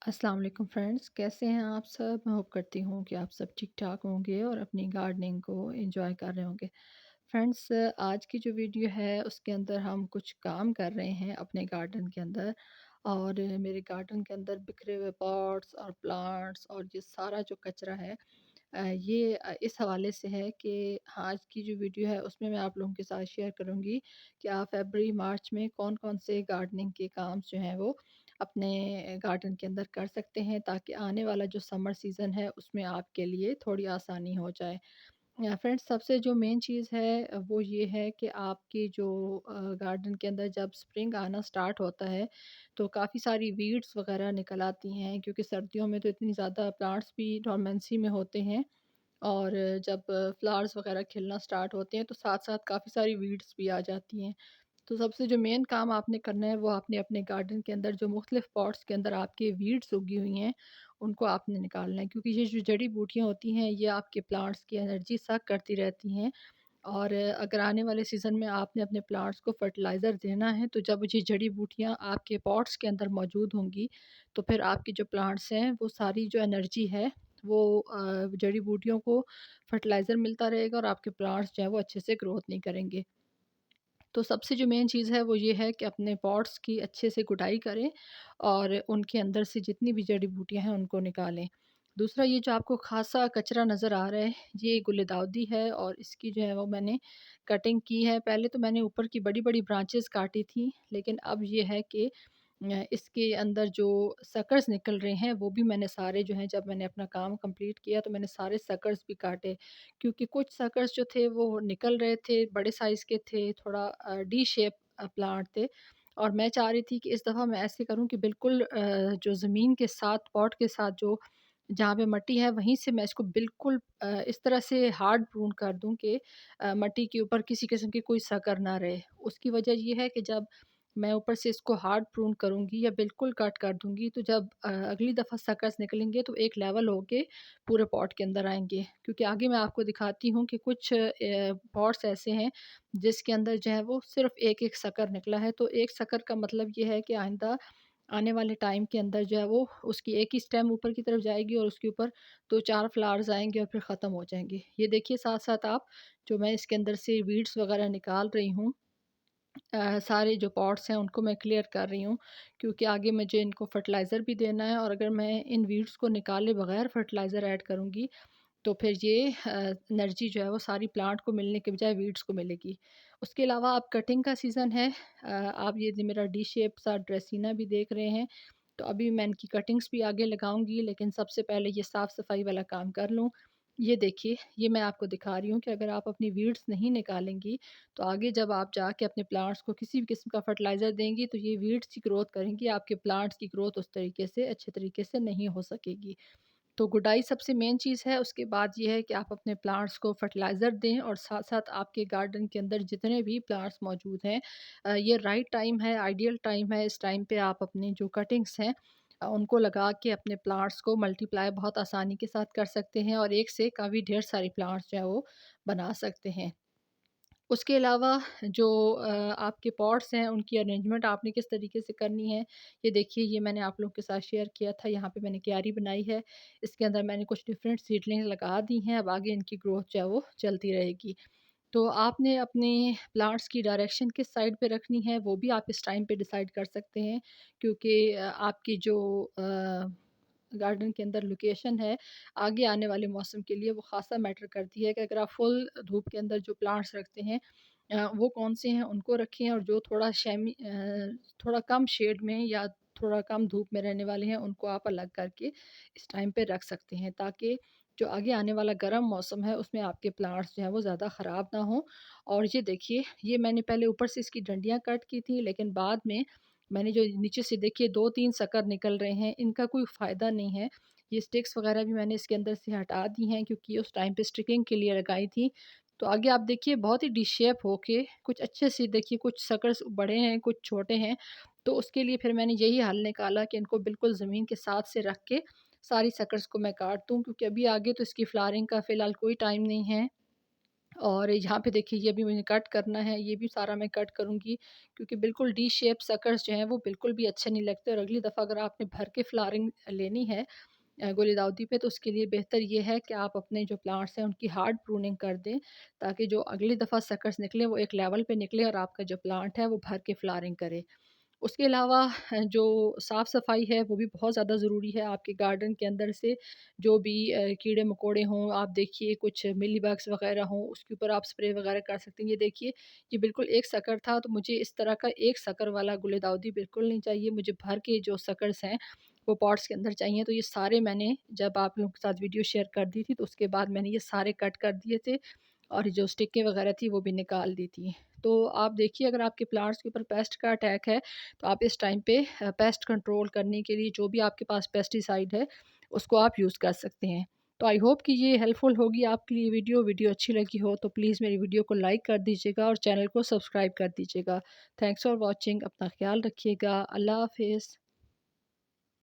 अस्सलाम वालेकुम फ्रेंड्स, कैसे हैं आप सब? मैं होप करती हूँ कि आप सब ठीक-ठाक होंगे और अपनी गार्डनिंग को एंजॉय कर रहे होंगे। फ्रेंड्स, आज की जो वीडियो है उसके अंदर हम कुछ काम कर रहे हैं अपने गार्डन के अंदर। और मेरे गार्डन के अंदर बिखरे हुए पॉट्स और प्लांट्स और ये सारा जो कचरा है, इस हवाले से है कि आज की जो वीडियो है उसमें मैं आप लोगों के साथ शेयर करूँगी कि आप फ़रवरी मार्च में कौन-कौन से गार्डनिंग के काम जो हैं वो अपने गार्डन के अंदर कर सकते हैं, ताकि आने वाला जो समर सीज़न है उसमें आपके लिए थोड़ी आसानी हो जाए। फ्रेंड्स, सबसे जो मेन चीज़ है वो ये है कि आपकी जो गार्डन के अंदर जब स्प्रिंग आना स्टार्ट होता है तो काफ़ी सारी वीड्स वगैरह निकल आती हैं, क्योंकि सर्दियों में तो इतनी ज़्यादा प्लांट्स भी डोरमेंसी में होते हैं। और जब फ्लावर्स वगैरह खिलना स्टार्ट होते हैं तो साथ-साथ काफ़ी सारी वीड्स भी आ जाती हैं। तो सबसे जो मेन काम आपने करना है वो आपने अपने गार्डन के अंदर जो मुख्तलिफ पॉट्स के अंदर आपके वीड्स उगी हुई हैं उनको आपने निकालना है, क्योंकि ये जो जड़ी बूटियाँ होती हैं ये आपके प्लांट्स की एनर्जी सक करती रहती हैं। और अगर आने वाले सीज़न में आपने अपने प्लांट्स को फर्टिलाइज़र देना है तो जब ये जड़ी बूटियाँ आपके पॉट्स के अंदर मौजूद होंगी तो फिर आपके जो प्लांट्स हैं वो सारी जो एनर्जी है वो जड़ी बूटियों को फर्टिलाइज़र मिलता रहेगा और आपके प्लांट्स जो है वो अच्छे से ग्रोथ नहीं करेंगे। तो सबसे जो मेन चीज़ है वो ये है कि अपने पॉट्स की अच्छे से गुड़ाई करें और उनके अंदर से जितनी भी जड़ी बूटियाँ हैं उनको निकालें। दूसरा, ये जो आपको ख़ासा कचरा नज़र आ रहा है ये गुलदाउदी है और इसकी जो है वो मैंने कटिंग की है। पहले तो मैंने ऊपर की बड़ी-बड़ी ब्रांचेज़ काटी थी, लेकिन अब ये है कि इसके अंदर जो सकर्स निकल रहे हैं वो भी मैंने सारे जो हैं, जब मैंने अपना काम कंप्लीट किया तो मैंने सारे सकर्स भी काटे। क्योंकि कुछ सकर्स जो थे वो निकल रहे थे, बड़े साइज़ के थे, थोड़ा डी शेप प्लांट थे। और मैं चाह रही थी कि इस दफ़ा मैं ऐसे करूँ कि बिल्कुल जो ज़मीन के साथ पॉट के साथ जो जहाँ पे मिट्टी है वहीं से मैं इसको बिल्कुल इस तरह से हार्ड प्रून कर दूँ कि मिट्टी के ऊपर किसी किस्म की कोई सकर ना रहे। उसकी वजह ये है कि जब मैं ऊपर से इसको हार्ड प्रून करूँगी या बिल्कुल कट कर दूँगी तो जब अगली दफ़ा सकर्स निकलेंगे तो एक लेवल होके पूरे पॉट के अंदर आएँगे। क्योंकि आगे मैं आपको दिखाती हूँ कि कुछ पॉट्स ऐसे हैं जिसके अंदर जो है वो सिर्फ़ एक-एक शक्कर निकला है। तो एक शक्कर का मतलब ये है कि आइंदा आने वाले टाइम के अंदर जो है वो उसकी एक ही स्टेम ऊपर की तरफ जाएगी और उसके ऊपर 2-4 फ्लावर्स आएँगे और फिर ख़त्म हो जाएँगे। ये देखिए साथ-साथ आप, जो मैं इसके अंदर से वीड्स वग़ैरह निकाल रही हूँ, सारे जो पॉट्स हैं उनको मैं क्लियर कर रही हूँ, क्योंकि आगे मुझे इनको फर्टिलाइज़र भी देना है। और अगर मैं इन वीड्स को निकाले बगैर फर्टिलाइज़र ऐड करूँगी तो फिर ये एनर्जी जो है वो सारी प्लांट को मिलने के बजाय वीड्स को मिलेगी। उसके अलावा अब कटिंग का सीज़न है। आप ये जो मेरा डी शेप सा ड्रेसिना भी देख रहे हैं, तो अभी मैं इनकी कटिंग्स भी आगे लगाऊंगी, लेकिन सबसे पहले ये साफ़ सफाई वाला काम कर लूँ। ये देखिए, ये मैं आपको दिखा रही हूँ कि अगर आप अपनी वीड्स नहीं निकालेंगी तो आगे जब आप जाके अपने प्लांट्स को किसी भी किस्म का फर्टिलाइज़र देंगी तो ये वीड्स की ग्रोथ करेंगी, आपके प्लांट्स की ग्रोथ उस तरीके से अच्छे तरीके से नहीं हो सकेगी। तो गुडाई सबसे मेन चीज़ है। उसके बाद ये है कि आप अपने प्लांट्स को फर्टिलाइज़र दें और साथ-साथ आपके गार्डन के अंदर जितने भी प्लांट्स मौजूद हैं, ये राइट टाइम है, आइडियल टाइम है। इस टाइम पे आप अपनी जो कटिंग्स हैं उनको लगा के अपने प्लांट्स को मल्टीप्लाई बहुत आसानी के साथ कर सकते हैं और एक से काफ़ी ढेर सारी प्लांट्स जो है वो बना सकते हैं। उसके अलावा जो आपके पॉट्स हैं उनकी अरेंजमेंट आपने किस तरीके से करनी है, ये देखिए, ये मैंने आप लोगों के साथ शेयर किया था। यहाँ पे मैंने क्यारी बनाई है, इसके अंदर मैंने कुछ डिफरेंट सीडलिंग लगा दी हैं। अब आगे इनकी ग्रोथ जो है वो चलती रहेगी। तो आपने अपने प्लांट्स की डायरेक्शन किस साइड पे रखनी है वो भी आप इस टाइम पे डिसाइड कर सकते हैं, क्योंकि आपकी जो गार्डन के अंदर लोकेशन है, आगे आने वाले मौसम के लिए वो ख़ासा मैटर करती है कि अगर आप फुल धूप के अंदर जो प्लांट्स रखते हैं वो कौन से हैं उनको रखें, और जो थोड़ा कम शेड में या थोड़ा कम धूप में रहने वाले हैं उनको आप अलग करके इस टाइम पे रख सकते हैं, ताकि जो आगे आने वाला गर्म मौसम है उसमें आपके प्लांट्स जो हैं वो ज़्यादा ख़राब ना हों। और ये देखिए, ये मैंने पहले ऊपर से इसकी डंडियाँ कट की थी, लेकिन बाद में मैंने जो नीचे से देखिए 2-3 शक्कर निकल रहे हैं, इनका कोई फ़ायदा नहीं है। ये स्टिक्स वग़ैरह भी मैंने इसके अंदर से हटा दी हैं, क्योंकि उस टाइम पे स्टिकिंग के लिए लगाई थी। तो आगे आप देखिए बहुत ही डिशेप होके कुछ अच्छे से, देखिए कुछ शकर्स बड़े हैं, कुछ छोटे हैं। तो उसके लिए फिर मैंने यही हल निकाला कि इनको बिल्कुल ज़मीन के साथ से रख के सारी शकर्स को मैं काट दूँ, क्योंकि अभी आगे तो इसकी फ्लावरिंग का फ़िलहाल कोई टाइम नहीं है। और यहाँ पे देखिए ये भी मुझे कट करना है, ये भी सारा मैं कट करूँगी क्योंकि बिल्कुल डी शेप सकर्स जो हैं वो बिल्कुल भी अच्छे नहीं लगते। और अगली दफ़ा अगर आपने भर के फ्लावरिंग लेनी है गुलदाउदी पे, तो उसके लिए बेहतर ये है कि आप अपने जो प्लांट्स हैं उनकी हार्ड प्रूनिंग कर दें, ताकि जो अगली दफ़ा सकर्स निकले वो एक लेवल पे निकले और आपका जो प्लांट है वो भर के फ्लावरिंग करे। उसके अलावा जो साफ़-सफ़ाई है वो भी बहुत ज़्यादा ज़रूरी है आपके गार्डन के अंदर से। जो भी कीड़े-मकोड़े हों, आप देखिए कुछ मिलीबग्स वग़ैरह हों, उसके ऊपर आप स्प्रे वग़ैरह कर सकते हैं। ये देखिए, ये बिल्कुल एक सकर था, तो मुझे इस तरह का एक सकर वाला गुलदाउदी बिल्कुल नहीं चाहिए। मुझे भर के जो सकर्स हैं वो पॉट्स के अंदर चाहिए। तो ये सारे मैंने जब आप लोगों के साथ वीडियो शेयर कर दी थी, तो उसके बाद मैंने ये सारे कट कर दिए थे और जो स्टिकें वग़ैरह थी वो भी निकाल दी थी। तो आप देखिए, अगर आपके प्लांट्स के ऊपर पेस्ट का अटैक है, तो आप इस टाइम पे पेस्ट कंट्रोल करने के लिए जो भी आपके पास पेस्टिसाइड है, उसको आप यूज़ कर सकते हैं। तो आई होप कि ये हेल्पफुल होगी आपके लिए वीडियो अच्छी लगी हो तो प्लीज़ मेरी वीडियो को लाइक कर दीजिएगा और चैनल को सब्सक्राइब कर दीजिएगा। Thanks for watching. अपना ख़्याल रखिएगा। अल्लाह हाफ़िज़।